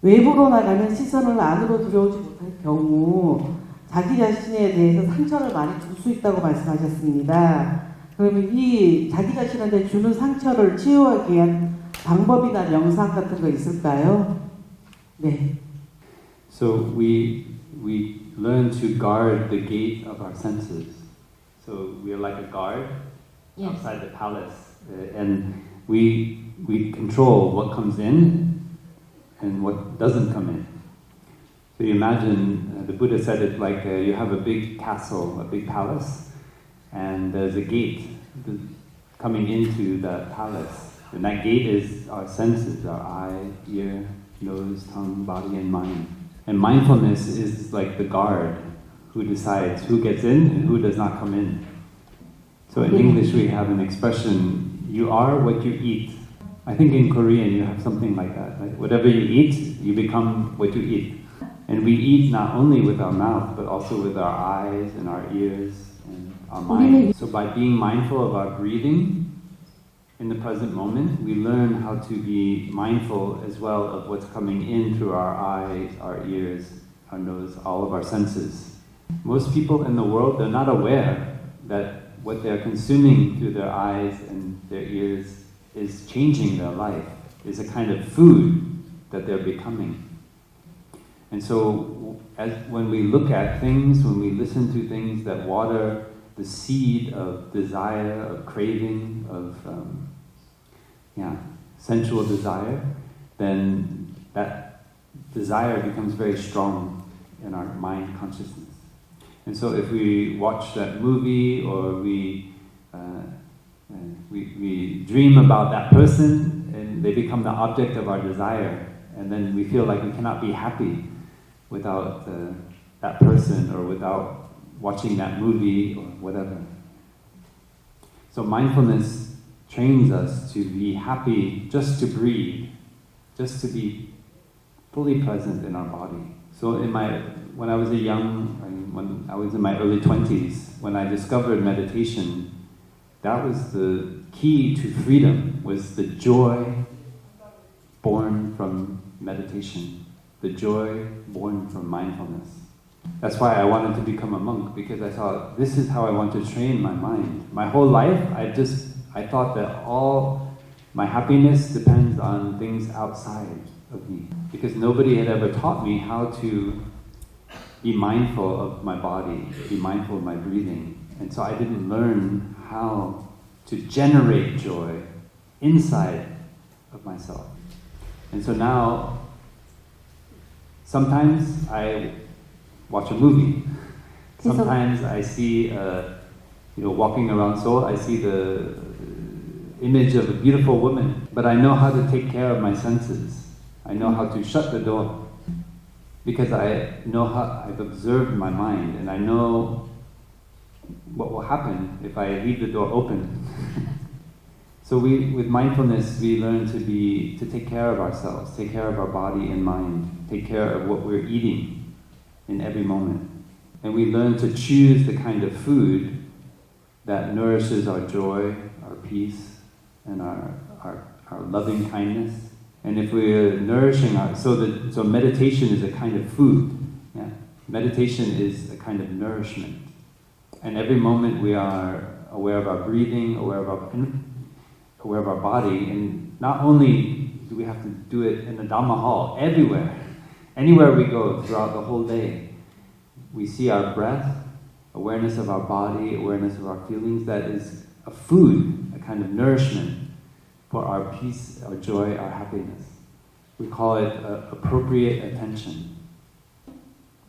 외부로 나가는 시선을 안으로 들여오지 못할 경우 자기 자신에 대해서 상처를 많이 줄 수 있다고 말씀하셨습니다. 그러면 이 자기 자신한테 주는 상처를 치유하기 위한 방법이나 명상 같은 거 있을까요? 네. So we learn to guard the gate of our senses. So we are like a guard outside the palace, and we control what comes in and what doesn't come in. So you imagine, the Buddha said it like you have a big castle, a big palace, and there's a gate coming into the palace. And that gate is our senses, our eye, ear, nose, tongue, body, and mind. And mindfulness is like the guard who decides who gets in and who does not come in. So in English we have an expression, you are what you eat. I think in Korean you have something like that. Right? Whatever you eat, you become what you eat. And we eat not only with our mouth, but also with our eyes and our ears and our mind. So by being mindful of our breathing in the present moment, we learn how to be mindful as well of what's coming in through our eyes, our ears, our nose, all of our senses. Most people in the world, they're not aware that what they're consuming through their eyes and their ears is changing their life, is a kind of food that they're becoming. And so when we look at things, when we listen to things that water the seed of desire, of craving, of sensual desire, then that desire becomes very strong in our mind consciousness. And so if we watch that movie or we dream about that person and they become the object of our desire, and then we feel like we cannot be happy without that person or without watching that movie or whatever. So mindfulness trains us to be happy just to breathe, just to be fully present in our body. So when I was when I was in my early 20s, when I discovered meditation, that was the key to freedom, was the joy born from meditation, the joy born from mindfulness. That's why I wanted to become a monk, because I thought, this is how I want to train my mind. My whole life, I thought that all my happiness depends on things outside of me, because nobody had ever taught me how to be mindful of my body, be mindful of my breathing. And so I didn't learn how to generate joy inside of myself. And so now, sometimes I watch a movie. Sometimes I see, walking around Seoul, I see the image of a beautiful woman. But I know how to take care of my senses. I know how to shut the door. Because I know how I've observed my mind, and I know what will happen if I leave the door open. So with mindfulness, we learn to take care of ourselves, take care of our body and mind, take care of what we're eating in every moment. And we learn to choose the kind of food that nourishes our joy, our peace, and our loving kindness. And if we're nourishing so meditation is a kind of food. Yeah? Meditation is a kind of nourishment. And every moment we are aware of our breathing, aware of our body, and not only do we have to do it in the Dhamma hall, everywhere, anywhere we go throughout the whole day, we see our breath, awareness of our body, awareness of our feelings. That is a food, a kind of nourishment for our peace, our joy, our happiness. We call it appropriate attention.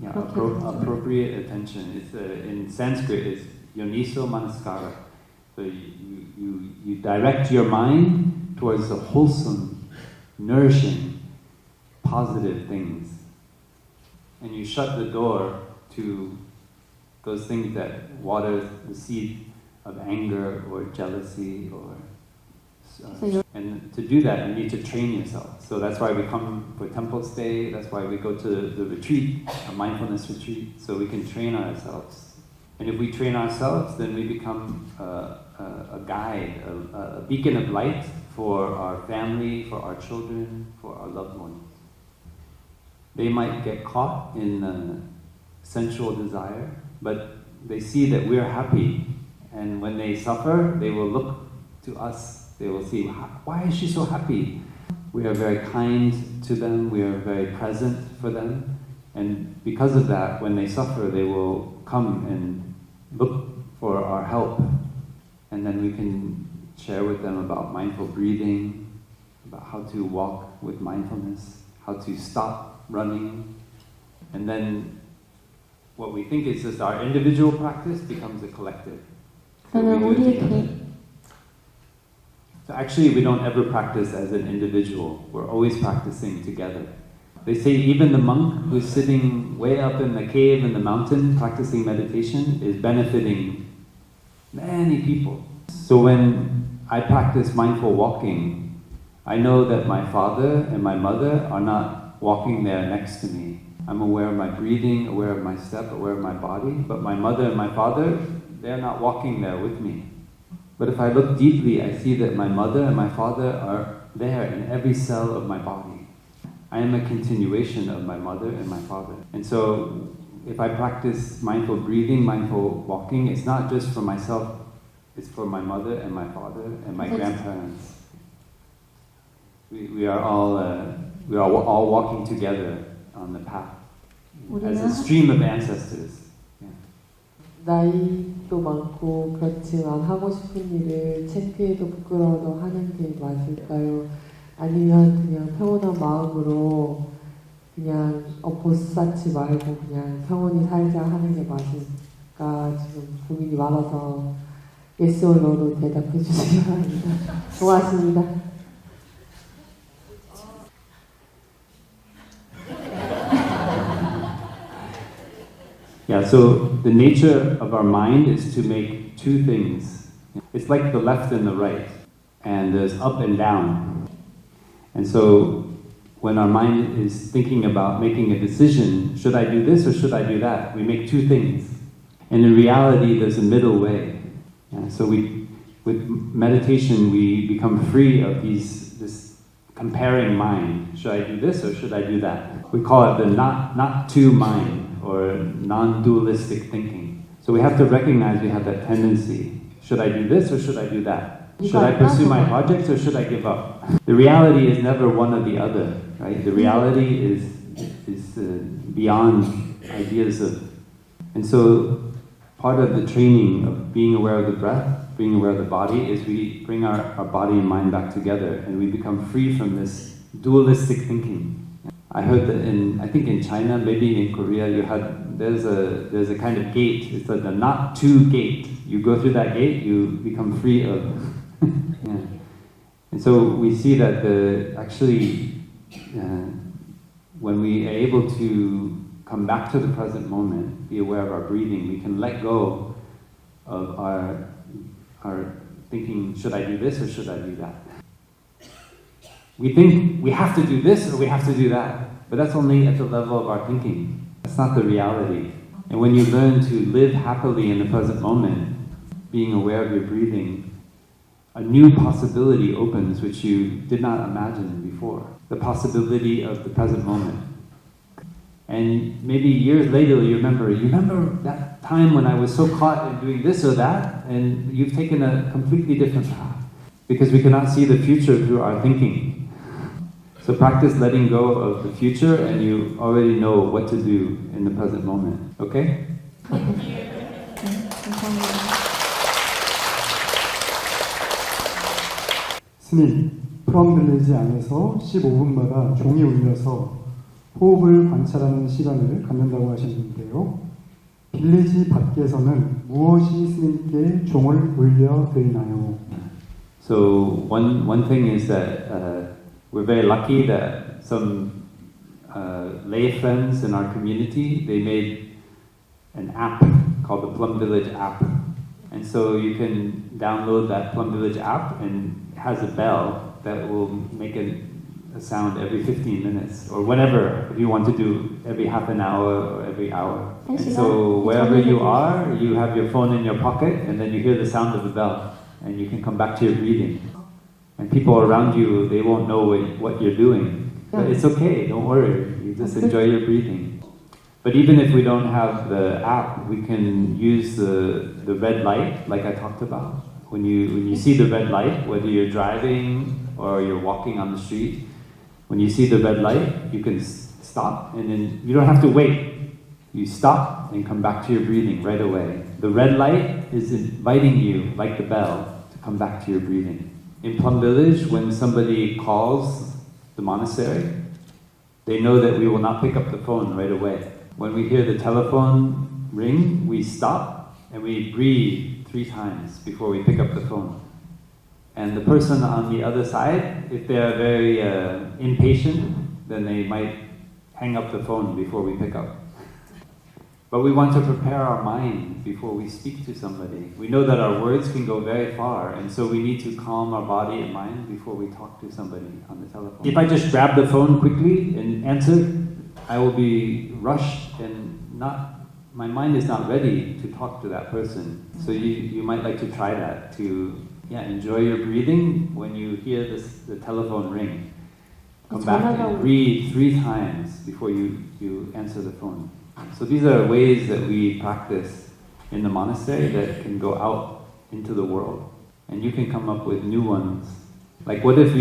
Yeah, appropriate attention. It's in Sanskrit, it's yoniso manaskara. So you direct your mind towards the wholesome, nourishing, positive things, and you shut the door to those things that water the seed of anger or jealousy or. And to do that, you need to train yourself. So that's why we come for temple stay. That's why we go to the retreat, a mindfulness retreat, so we can train ourselves. And if we train ourselves, then we become a guide, a beacon of light for our family, for our children, for our loved ones. they might get caught in sensual desire, but they see that we're happy. And when they suffer, they will look to us. They will see, why is she so happy? We are very kind to them. We are very present for them. And because of that, when they suffer, they will come and look for our help. And then we can share with them about mindful breathing, about how to walk with mindfulness, how to stop running. And then what we think is just our individual practice becomes a collective. So we do it together. So actually we don't ever practice as an individual. We're always practicing together. They say even the monk who's sitting way up in the cave in the mountain practicing meditation is benefiting many people. So when I practice mindful walking, I know that my father and my mother are not walking there next to me. I'm aware of my breathing, aware of my step, aware of my body, but my mother and my father, they're not walking there with me. But if I look deeply, I see that my mother and my father are there in every cell of my body. I am a continuation of my mother and my father. And so if I practice mindful breathing, mindful walking, it's not just for myself, it's for my mother and my father and my grandparents. We are all walking together on the path as a stream of ancestors. 나이도 많고 그렇지만 하고 싶은 일을 창피해도 부끄러워도 하는 게 맞을까요? 아니면 그냥 평온한 마음으로 그냥 보스 쌓지 말고 그냥 평온히 살자 하는 게 맞을까 지금 고민이 많아서 yes or no로 대답해 주시기 바랍니다. 고맙습니다. Yeah, so the nature of our mind is to make two things. It's like the left and the right, and there's up and down. And so when our mind is thinking about making a decision, should I do this or should I do that? We make two things. And in reality, there's a middle way. And so with meditation, we become free of this comparing mind. Should I do this or should I do that? We call it the not to mind, or non-dualistic thinking. So we have to recognize we have that tendency. Should I do this or should I do that? Should I pursue my projects or should I give up? The reality is never one or the other, right? The reality is beyond ideas of... And so part of the training of being aware of the breath, being aware of the body, is we bring our body and mind back together and we become free from this dualistic thinking. I heard that I think in China, maybe in Korea, there's a kind of gate. It's like the not to gate. You go through that gate, you become free of. Yeah. And so we see that when we are able to come back to the present moment, be aware of our breathing, we can let go of our thinking, should I do this or should I do that? We think we have to do this or we have to do that, but that's only at the level of our thinking. That's not the reality. And when you learn to live happily in the present moment, being aware of your breathing, a new possibility opens which you did not imagine before. The possibility of the present moment. And maybe years later you remember that time when I was so caught in doing this or that, and you've taken a completely different path. Because we cannot see the future through our thinking. So practice letting go of the future and you already know what to do in the present moment. Okay? 스님, 프롬빌리지 안에서 15분마다 종이 울려서 호흡을 관찰하는 시간을 갖는다고 하셨는데요. 빌리지 밖에서는 무엇이 스님께 종을 울려드리나요? So one thing is that we're very lucky that some lay friends in our community, they made an app called the Plum Village app. And so you can download that Plum Village app and it has a bell that will make a sound every 15 minutes or whenever, if you want to do every half an hour or every hour. And so wherever you are, you have your phone in your pocket and then you hear the sound of the bell and you can come back to your breathing. And people around you, they won't know what you're doing. But it's okay, don't worry. You just enjoy your breathing. But even if we don't have the app, we can use the red light, like I talked about. When you see the red light, whether you're driving or you're walking on the street, when you see the red light, you can stop, and then you don't have to wait. You stop and come back to your breathing right away. The red light is inviting you, like the bell, to come back to your breathing. In Plum Village, when somebody calls the monastery, they know that we will not pick up the phone right away. When we hear the telephone ring, we stop and we breathe 3 times before we pick up the phone. And the person on the other side, if they're very impatient, then they might hang up the phone before we pick up. But we want to prepare our mind before we speak to somebody. We know that our words can go very far, and so we need to calm our body and mind before we talk to somebody on the telephone. If I just grab the phone quickly and answer, I will be rushed and my mind is not ready to talk to that person. So you might like to try that, to enjoy your breathing when you hear the telephone ring. Come back and breathe 3 times before you answer the phone. So these are ways that we practice in the monastery that can go out into the world. And you can come up with new ones. Like what if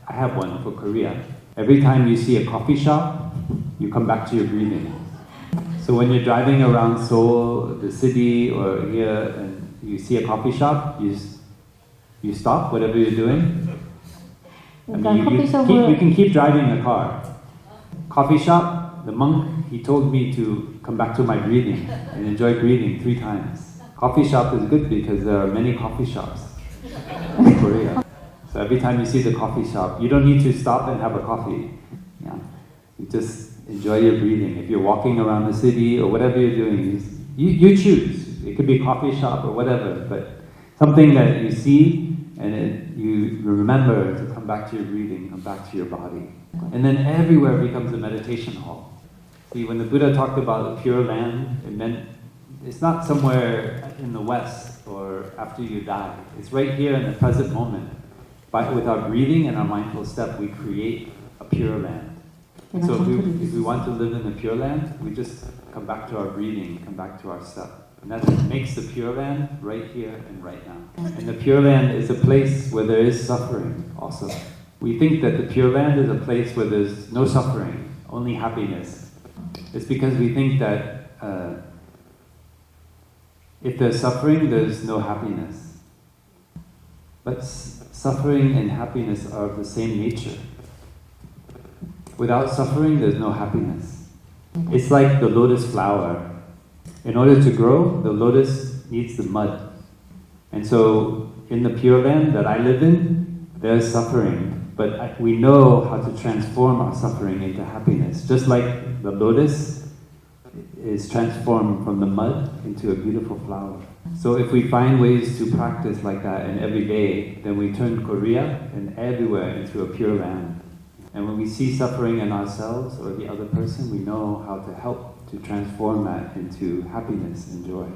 I have one for Korea. Every time you see a coffee shop, you come back to your breathing. So when you're driving around Seoul, the city, or here, and you see a coffee shop, you stop whatever you're doing. I mean, you can keep driving the car. Coffee shop, the monk, he told me to come back to my breathing and enjoy breathing 3 times. Coffee shop is good because there are many coffee shops in Korea. So every time you see the coffee shop, you don't need to stop and have a coffee. Yeah. You just enjoy your breathing. If you're walking around the city or whatever you're doing, you choose. It could be a coffee shop or whatever, but something that you see and you remember to come back to your breathing, come back to your body. And then everywhere becomes a meditation hall. See, when the Buddha talked about the pure land, it meant it's not somewhere in the West or after you die. It's right here in the present moment. With our breathing and our mindful step, we create a pure land. And so if we want to live in the pure land, we just come back to our breathing, come back to our step. And that makes the pure land right here and right now. And the pure land is a place where there is suffering also. We think that the pure land is a place where there's no suffering, only happiness. It's because we think that if there's suffering, there's no happiness. But suffering and happiness are of the same nature. Without suffering, there's no happiness. It's like the lotus flower. In order to grow, the lotus needs the mud. And so, in the Pure Land that I live in, there's suffering. But we know how to transform our suffering into happiness. Just like the lotus is transformed from the mud into a beautiful flower. So if we find ways to practice like that in every day, then we turn Korea and everywhere into a pure land. And when we see suffering in ourselves or the other person, we know how to help to transform that into happiness and joy.